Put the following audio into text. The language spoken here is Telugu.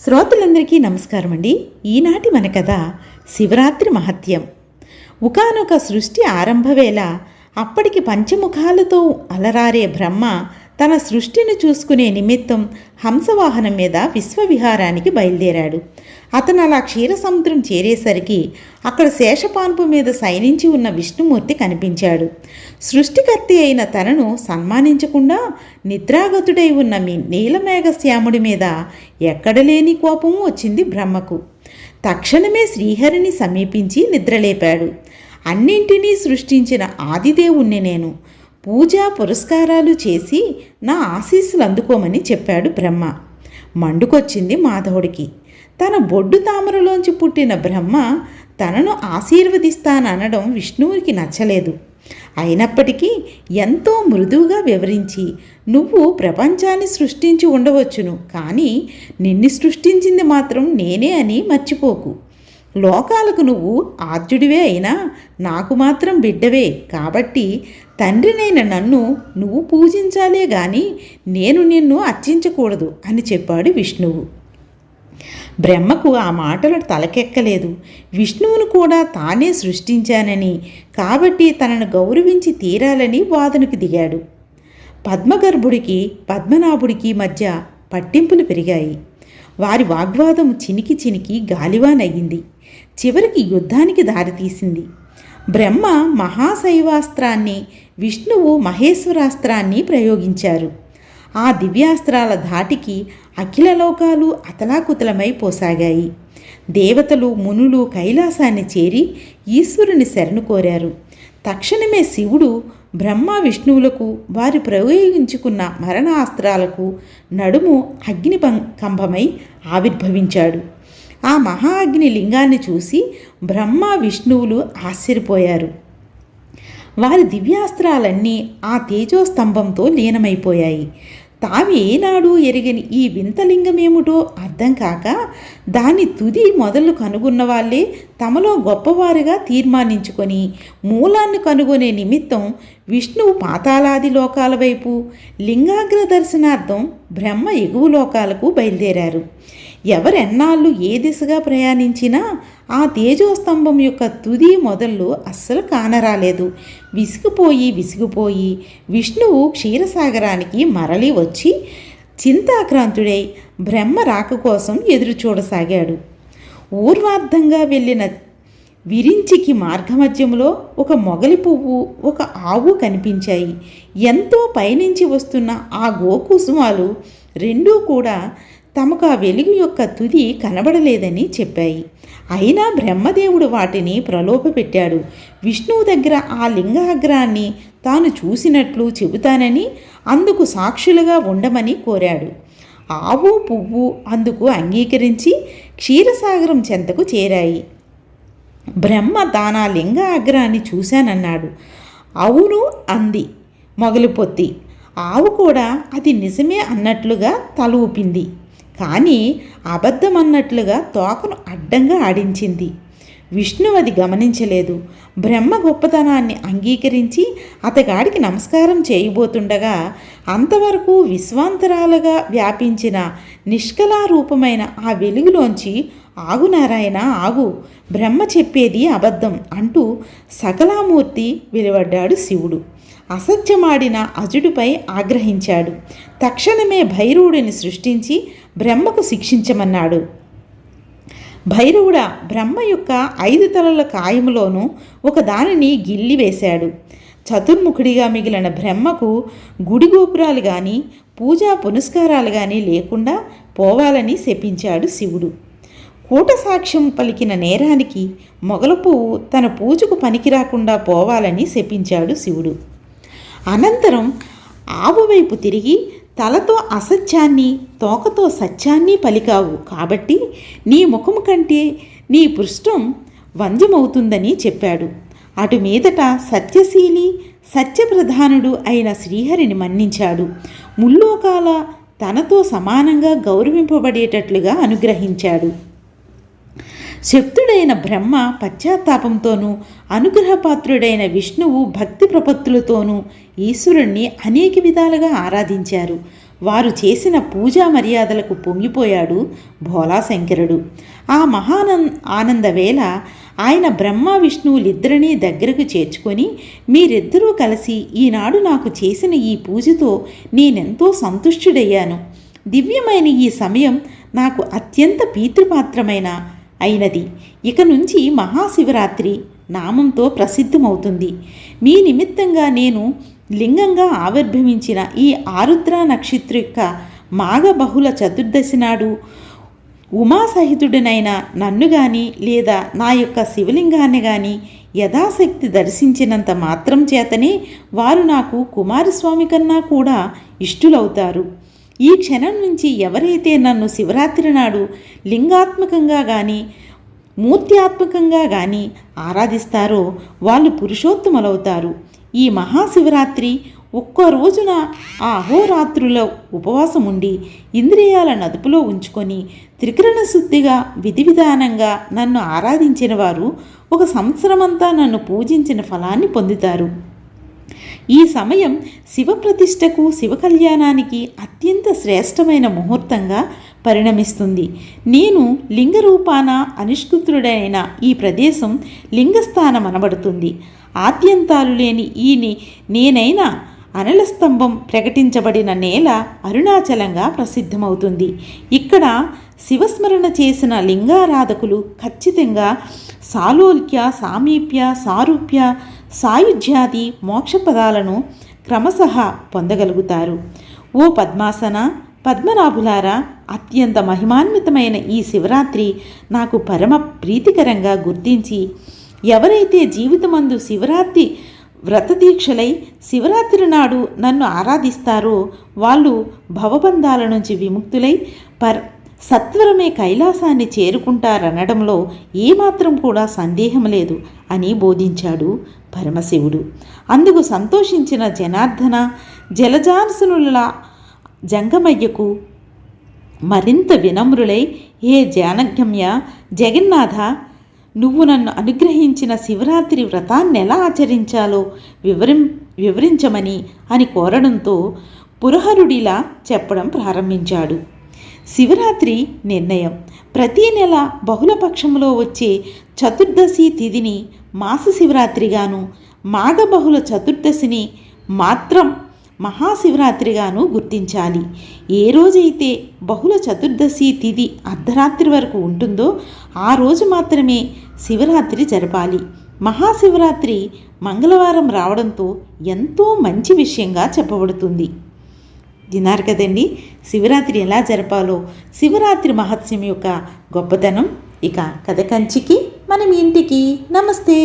శ్రోతలందరికీ నమస్కారం అండి. ఈనాటి మన కథ శివరాత్రి మహత్యం. ఒకానొక సృష్టి ఆరంభవేళ అప్పటికి పంచముఖాలతో అలరారే బ్రహ్మ తన సృష్టిని చూసుకునే నిమిత్తం హంసవాహనం మీద విశ్వవిహారానికి బయలుదేరాడు. అతను అలా క్షీరసముద్రం చేరేసరికి అక్కడ శేషపాన్పు మీద శయనించి ఉన్న విష్ణుమూర్తి కనిపించాడు. సృష్టికర్త అయిన తనను సన్మానించకుండా నిద్రాగతుడై ఉన్న నీలమేఘశ్యాముడి మీద ఎక్కడలేని కోపము వచ్చింది బ్రహ్మకు. తక్షణమే శ్రీహరిని సమీపించి నిద్రలేపాడు. అన్నింటినీ సృష్టించిన ఆదిదేవుణ్ణి నేను, పూజా పురస్కారాలు చేసి నా ఆశీస్సులు అందుకోమని చెప్పాడు బ్రహ్మ. మండుకొచ్చింది మాధవుడికి. తన బొడ్డు తామరలోంచి పుట్టిన బ్రహ్మ తనను ఆశీర్వదిస్తాననడం విష్ణువునికి నచ్చలేదు. అయినప్పటికీ ఎంతో మృదువుగా వివరించి, నువ్వు ప్రపంచాన్ని సృష్టించి ఉండవచ్చును, కానీ నిన్ను సృష్టించింది మాత్రం నేనే అని మర్చిపోకు. లోకాలకు నువ్వు ఆద్యుడివే అయినా నాకు మాత్రం బిడ్డవే, కాబట్టి తండ్రినైన నన్ను నువ్వు పూజించాలే గాని నేను నిన్ను అర్చించకూడదు అని చెప్పాడు విష్ణువు. బ్రహ్మకు ఆ మాటలు తలకెక్కలేదు. విష్ణువును కూడా తానే సృష్టించానని, కాబట్టి తనను గౌరవించి తీరాలని వాదనకు దిగాడు. పద్మగర్భుడికి పద్మనాభుడికి మధ్య పట్టింపులు పెరిగాయి. వారి వాగ్వాదం చినికి చినికి గాలివానయ్యింది. చివరికి యుద్ధానికి దారితీసింది. బ్రహ్మ మహాశైవాస్త్రాన్ని, విష్ణువు మహేశ్వరాస్త్రాన్ని ప్రయోగించారు. ఆ దివ్యాస్త్రాల ధాటికి అఖిల లోకాలు అతలాకుతలమై పోసాగాయి. దేవతలు మునులు కైలాసాన్ని చేరి ఈశ్వరుని శరణు కోరారు. తక్షణమే శివుడు బ్రహ్మ విష్ణువులకు వారు ప్రయోగించుకున్న మరణాస్త్రాలకు నడుము అగ్ని కంభమై ఆవిర్భవించాడు. ఆ మహా అగ్ని లింగాన్ని చూసి బ్రహ్మ విష్ణువులు ఆశ్చర్యపోయారు. వారి దివ్యాస్త్రాలన్నీ ఆ తేజోస్తంభంతో లీనమైపోయాయి. తాము ఏనాడు ఎరిగని ఈ వింతలింగమేమిటో అర్థం కాక దాని తుది మొదలు కనుగొన్న వాళ్ళే తమలో గొప్పవారుగా తీర్మానించుకొని మూలాన్ని కనుగొనే నిమిత్తం విష్ణువు పాతాళాది లోకాల వైపు, లింగాగ్ర దర్శనార్థం బ్రహ్మ ఎగువ లోకాలకు బయలుదేరారు. ఎవరెన్నాళ్ళు ఏ దిశగా ప్రయాణించినా ఆ తేజోస్తంభం యొక్క తుది మొదళ్ళు అస్సలు కానరాలేదు. విసిగిపోయి విష్ణువు క్షీరసాగరానికి మరలి వచ్చి చింతాక్రాంతుడై బ్రహ్మ రాక కోసం ఎదురు చూడసాగాడు. ఊర్వార్థంగా వెళ్ళిన విరించికి మార్గమధ్యంలో ఒక మొగలి పువ్వు, ఒక ఆవు కనిపించాయి. ఎంతో పైనుంచి వస్తున్న ఆ గోకుసుమాలు రెండూ కూడా తమకు ఆ వెలుగు యొక్క తుది కనబడలేదని చెప్పాయి. అయినా బ్రహ్మదేవుడు వాటిని ప్రలోభపెట్టాడు. విష్ణువు దగ్గర ఆ లింగాగ్రాన్ని తాను చూసినట్లు చెబుతానని, అందుకు సాక్షులుగా ఉండమని కోరాడు. ఆవు పువ్వు అందుకు అంగీకరించి క్షీరసాగరం చెంతకు చేరాయి. బ్రహ్మ తానా లింగ అగ్రాన్ని చూశానన్నాడు. అవును అంది మొగలిపొత్తి. ఆవు కూడా అది నిజమే అన్నట్లుగా తల ఊపింది. కానీ అబద్ధమన్నట్లుగా తోకను అడ్డంగా ఆడించింది. విష్ణువు అది గమనించలేదు. బ్రహ్మ గొప్పతనాన్ని అంగీకరించి అతగాడికి నమస్కారం చేయబోతుండగా అంతవరకు విశ్వాంతరాలుగా వ్యాపించిన నిష్కళారూపమైన ఆ వెలుగులోంచి, ఆగు నారాయణ ఆగు, బ్రహ్మ చెప్పేది అబద్ధం అంటూ సకలామూర్తి వెలువడ్డాడు శివుడు. అసత్యమాడిన అజుడిపై ఆగ్రహించాడు. తక్షణమే భైరవుడిని సృష్టించి బ్రహ్మకు శిక్షించమన్నాడు. భైరవుడ బ్రహ్మ యొక్క 5 తలల కాయములోనూ ఒక దానిని గిల్లివేశాడు. చతుర్ముఖుడిగా మిగిలిన బ్రహ్మకు గుడి గోపురాలు కానీ పూజా పునస్కారాలు కానీ లేకుండా పోవాలని శపించాడు శివుడు. కూటసాక్ష్యం పలికిన నేరానికి మొగలపువ్వు తన పూజకు పనికిరాకుండా పోవాలని శపించాడు శివుడు. అనంతరం ఆవు వైపు తిరిగి, తలతో అసత్యాన్ని, తోకతో సత్యాన్ని పలికావు, కాబట్టి నీ ముఖము కంటే నీ పృష్ఠం వంద్యమవుతుందని చెప్పాడు. అటు మీదట సత్యశీలి, సత్యప్రధానుడు అయిన శ్రీహరిని మన్నించాడు. ముల్లోకాల తనతో సమానంగా గౌరవింపబడేటట్లుగా అనుగ్రహించాడు. శక్తుడైన బ్రహ్మ పశ్చాత్తాపంతోనూ, అనుగ్రహపాత్రుడైన విష్ణువు భక్తి ప్రపత్తులతోనూ ఈశ్వరుణ్ణి అనేక విధాలుగా ఆరాధించారు. వారు చేసిన పూజా మర్యాదలకు పొంగిపోయాడు భోలాశంకరుడు. ఆ ఆనంద వేళ ఆయన బ్రహ్మ విష్ణువులిద్దరినీ దగ్గరకు చేర్చుకొని, మీరిద్దరూ కలిసి ఈనాడు నాకు చేసిన ఈ పూజతో నేనెంతో సంతుష్టుడయ్యాను. దివ్యమైన ఈ సమయం నాకు అత్యంత పీతృపాత్రమైన అయినది. ఇక నుంచి మహాశివరాత్రి నామంతో ప్రసిద్ధమవుతుంది. మీ నిమిత్తంగా నేను లింగంగా ఆవిర్భవించిన ఈ ఆరుద్ర నక్షత్ర యొక్క మాఘ బహుళ చతుర్దశి నాడు ఉమాసహితుడినైన నన్ను గాని లేదా నా యొక్క శివలింగాన్ని గాని యథాశక్తి దర్శించినంత మాత్రం చేతనే వారు నాకు కుమారస్వామి కన్నా కూడా ఇష్టులవుతారు. ఈ క్షణం నుంచి ఎవరైతే నన్ను శివరాత్రి నాడు లింగాత్మకంగా కానీ మూర్త్యాత్మకంగా కానీ ఆరాధిస్తారో వాళ్ళు పురుషోత్తములవుతారు. ఈ మహాశివరాత్రి ఒక్క రోజున ఆ అహోరాత్రుల ఉపవాసం ఉండి ఇంద్రియాలను అదుపులో ఉంచుకొని త్రికరణ శుద్ధిగా విధి విధానంగా నన్ను ఆరాధించిన వారు ఒక సంవత్సరమంతా నన్ను పూజించిన ఫలాన్ని పొందుతారు. ఈ సమయం శివప్రతిష్టకు శివ కళ్యాణానికి అత్యంత శ్రేష్టమైన ముహూర్తంగా పరిణమిస్తుంది. నేను లింగరూపాన అనుష్కృతుడైన ఈ ప్రదేశం లింగస్థానం అనబడుతుంది. ఆద్యంతాలు లేని నేనైనా అనల స్తంభం ప్రకటించబడిన నేల అరుణాచలంగా ప్రసిద్ధమవుతుంది. ఇక్కడ శివస్మరణ చేసిన లింగారాధకులు ఖచ్చితంగా సాలోక్య, సామీప్య, సారూప్య, సాయుధ్యాది మోక్షపదాలను క్రమశః పొందగలుగుతారు. ఓ పద్మాసన, పద్మనాభులారా, అత్యంత మహిమాన్వితమైన ఈ శివరాత్రి నాకు పరమ ప్రీతికరంగా గుర్తించి ఎవరైతే జీవితమందు శివరాత్రి వ్రతదీక్షలై శివరాత్రి నాడు నన్ను ఆరాధిస్తారో వాళ్ళు భవబంధాల నుంచి విముక్తులై సత్వరమే కైలాసాన్ని చేరుకుంటారనడంలో ఏమాత్రం కూడా సందేహం లేదు అని బోధించాడు పరమశివుడు. అందుకు సంతోషించిన జనార్దన జలజానసునుల జంగమయ్యకు మరింత వినమ్రులై, ఏ జానగమ్య జగన్నాథ, నువ్వు నన్ను అనుగ్రహించిన శివరాత్రి వ్రతాన్ని ఎలా ఆచరించాలో వివరించమని అని కోరడంతో పురహరుడిలా చెప్పడం ప్రారంభించాడు. శివరాత్రి నిర్ణయం: ప్రతీ నెల బహుళపక్షంలో వచ్చే చతుర్దశి తిథిని మాస శివరాత్రిగాను, మాఘ బహుళ చతుర్దశిని మాత్రం మహాశివరాత్రిగాను గుర్తించాలి. ఏ రోజైతే బహుళ చతుర్దశి తిథి అర్ధరాత్రి వరకు ఉంటుందో ఆ రోజు మాత్రమే శివరాత్రి జరపాలి. మహాశివరాత్రి మంగళవారం రావడంతో ఎంతో మంచి విషయంగా చెప్పబడుతుంది. విన్నారు కదండి శివరాత్రి ఎలా జరపాలో, శివరాత్రి మహత్యం యొక్క గొప్పతనం. ఇక కథ కంచికి మనం ఇంటికి. నమస్తే.